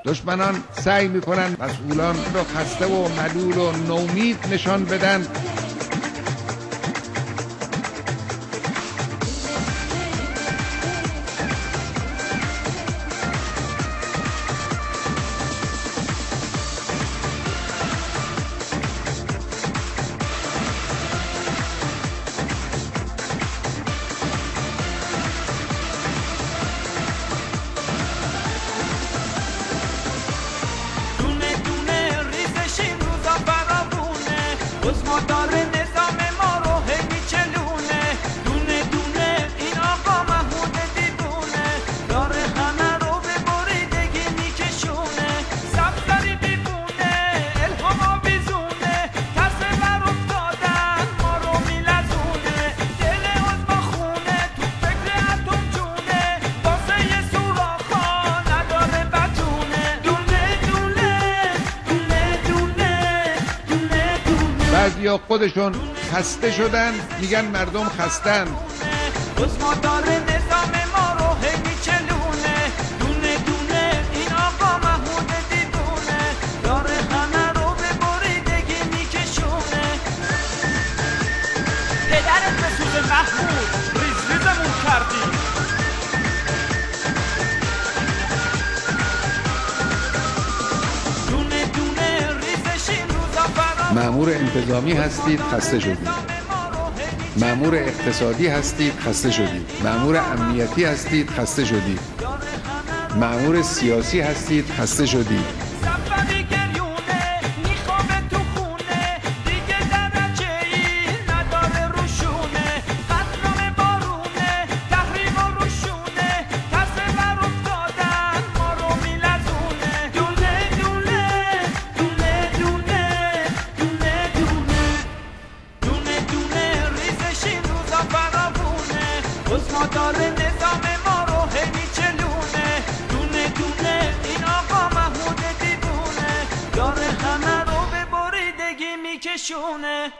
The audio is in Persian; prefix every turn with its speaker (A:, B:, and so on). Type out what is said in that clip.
A: دشمنان سعی میکنن مسئولان رو خسته و ملول و نومید نشان بدن.
B: عثمان نظام ما رو هی میچلونه، دونه دونه این آقا محمود دیوونه، داره همه رو به بریدگی میکشونه، سبزاری بیبونه الهام آویزونه، ترس بر افتادن ما رو میلزونه، دل عثمان خونه تو فکر اتم جونه، واسه یه سوراخا نداره بتونه، دونه دونه دونه دونه دونه دونه.
A: بعضیا خودشون خسته شدن میگن مردم خستن.
B: عثمان نظام ما رو هی میچلونه، دونه دونه این آقا محمود دیوونه، داره همه رو به بریدگی میکشونه. پدرت به سوز محمود ریز ریزمون کردی. دونه دونه ریزشین روزا فرا.
A: مأمور انتظامی هستید خسته شدید، مأمور اقتصادی هستید خسته شدید، مأمور امنیتی هستید خسته شدید، مأمور سیاسی هستید خسته شدید.
B: سفری گریونه میخوابه تو خونه، دیگه درجه‌ای نداره روشونه، قطران بارونه تحریم و روشونه، ترس بر افتادن ما رو میلزونه، دونه دونه دونه دونه دونه دونه دونه دونه ریزشین روزا فراوونه، عثمان نظام ما رو هی میچلونه، دونه دونه این آقا محمود دیوونه، داره همه رو به بریدگی میکشونه.